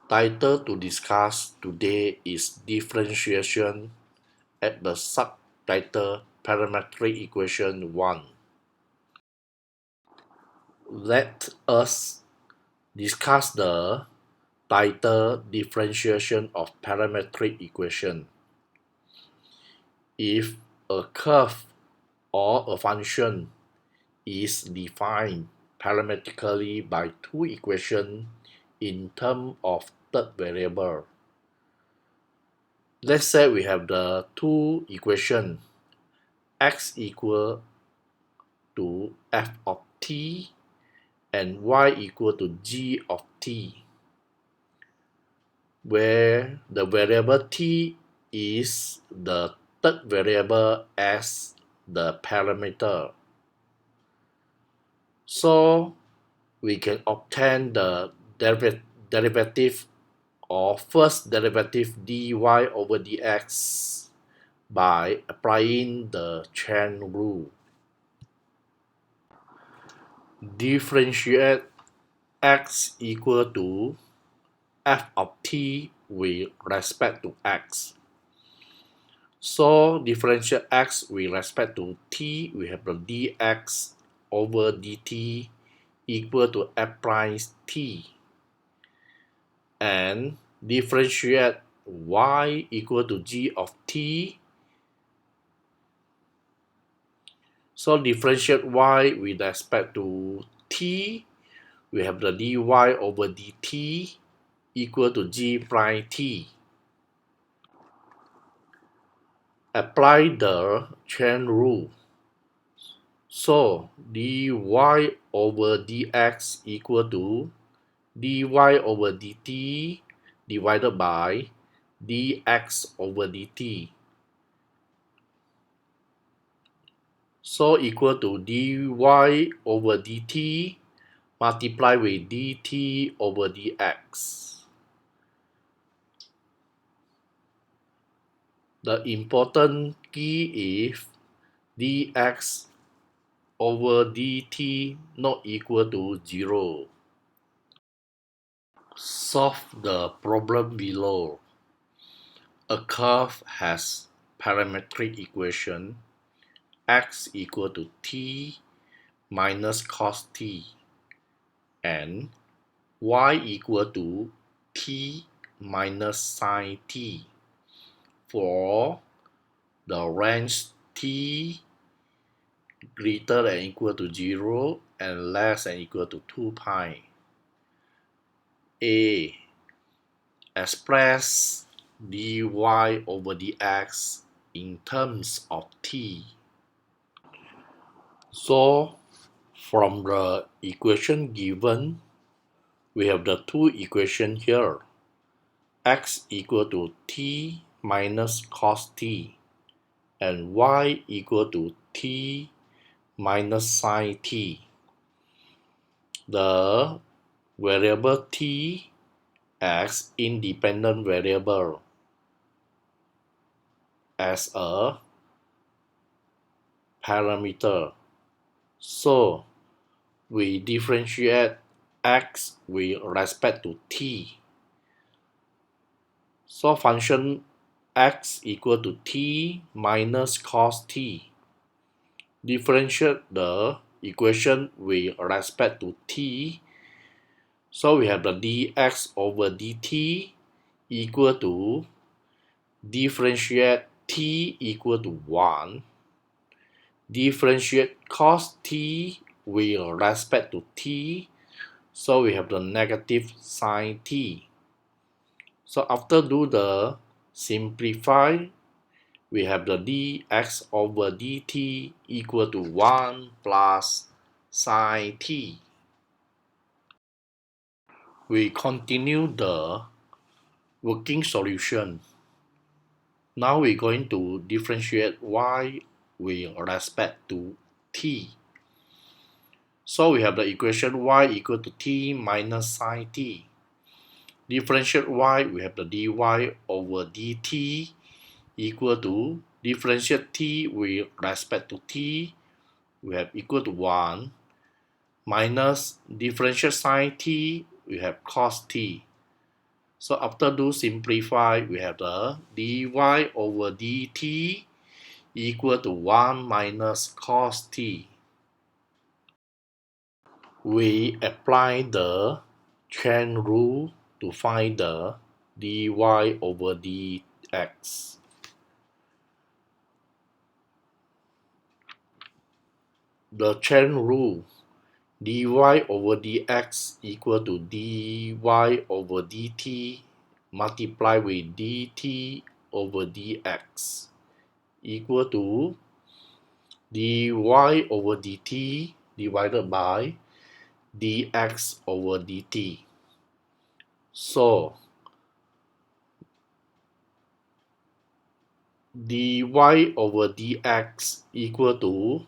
Title to discuss today is differentiation at the subtitle Parametric Equation 1. Let us discuss the title differentiation of parametric equation. If a curve or a function is defined parametrically by two equations in terms of third variable. Let's say we have the two equations x equal to f of t and y equal to g of t, where the variable t is the third variable as the parameter. So we can obtain the derivative or first derivative dy over dx by applying the chain rule. Differentiate x equal to f of t with respect to x. So differentiate x with respect to t, we have the dx over dt equal to f prime t. And differentiate y equal to g of t. So differentiate y with respect to t, we have the dy over dt equal to g prime t. Apply the chain rule. So dy over dx equal to dy over dt divided by dx over dt. So equal to dy over dt multiplied with dt over dx. The important key is dx over dt not equal to 0. Solve the problem below. A curve has parametric equation x equal to t minus cos t and y equal to t minus sin t for the range t greater than or equal to 0 and less than or equal to 2 pi. A. Express dy over dx in terms of t. So from the equation given, we have the two equations here. X equal to t minus cos t and y equal to t minus sin t. The variable t as independent variable as a parameter. So we differentiate x with respect to t. So function x equal to t minus cos t. Differentiate the equation with respect to t. So we have the dx over dt equal to differentiate t equal to 1. Differentiate cos t with respect to t. So we have the negative sin t. So after do the simplify, we have the dx over dt equal to 1 plus sin t. We continue the working solution. Now we're going to differentiate y with respect to t. So we have the equation y equal to t minus sin t. Differentiate y, we have the dy over dt equal to differentiate t with respect to t, we have equal to 1 minus differentiate sin t, we have cos t. So after do simplify, we have the dy over dt equal to 1 minus cos t. We apply the chain rule to find the dy over dx. The chain rule dy over dx equal to dy over dt multiplied with dt over dx equal to dy over dt divided by dx over dt. So dy over dx equal to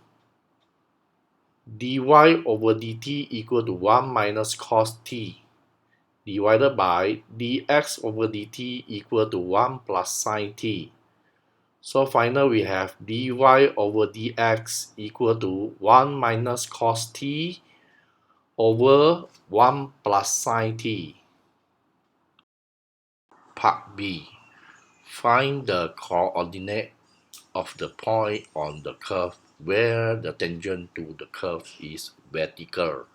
dy over dt equal to 1 minus cos t divided by dx over dt equal to 1 plus sin t. So finally we have dy over dx equal to 1 minus cos t over 1 plus sin t. Part B. Find the coordinate of the point on the curve where the tangent to the curve is vertical.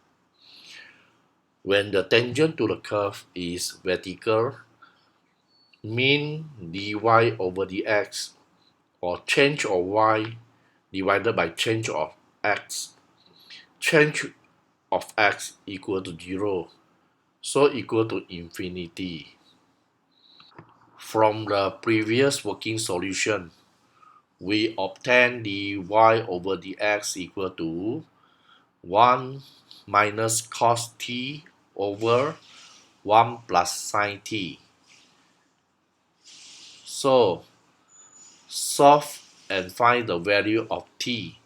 When the tangent to the curve is vertical, mean dy over dx or change of y divided by change of x. Change of x equal to 0, so equal to infinity. From the previous working solution, we obtain dy over dx equal to 1 minus cos t over 1 plus sin t. So, solve and find the value of t.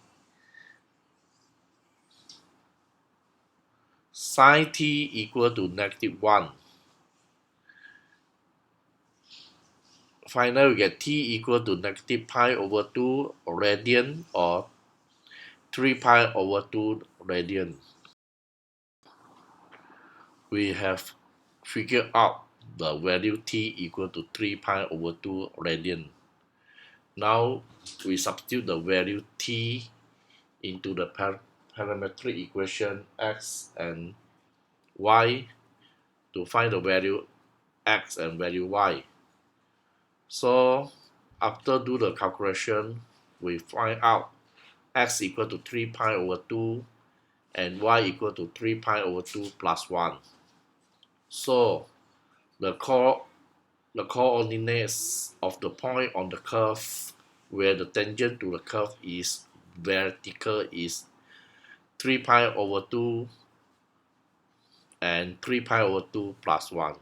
Sin t equal to -1. Finally, we get t equal to negative pi over 2 radian or 3 pi over 2 radian. We have figured out the value t equal to 3 pi over 2 radian. Now we substitute the value t into the parametric equation x and y to find the value x and value y. So after do the calculation, we find out x equal to 3 pi over 2 and y equal to 3 pi over 2 plus 1. So the coordinates of the point on the curve where the tangent to the curve is vertical is 3 pi over 2 and 3 pi over 2 plus 1.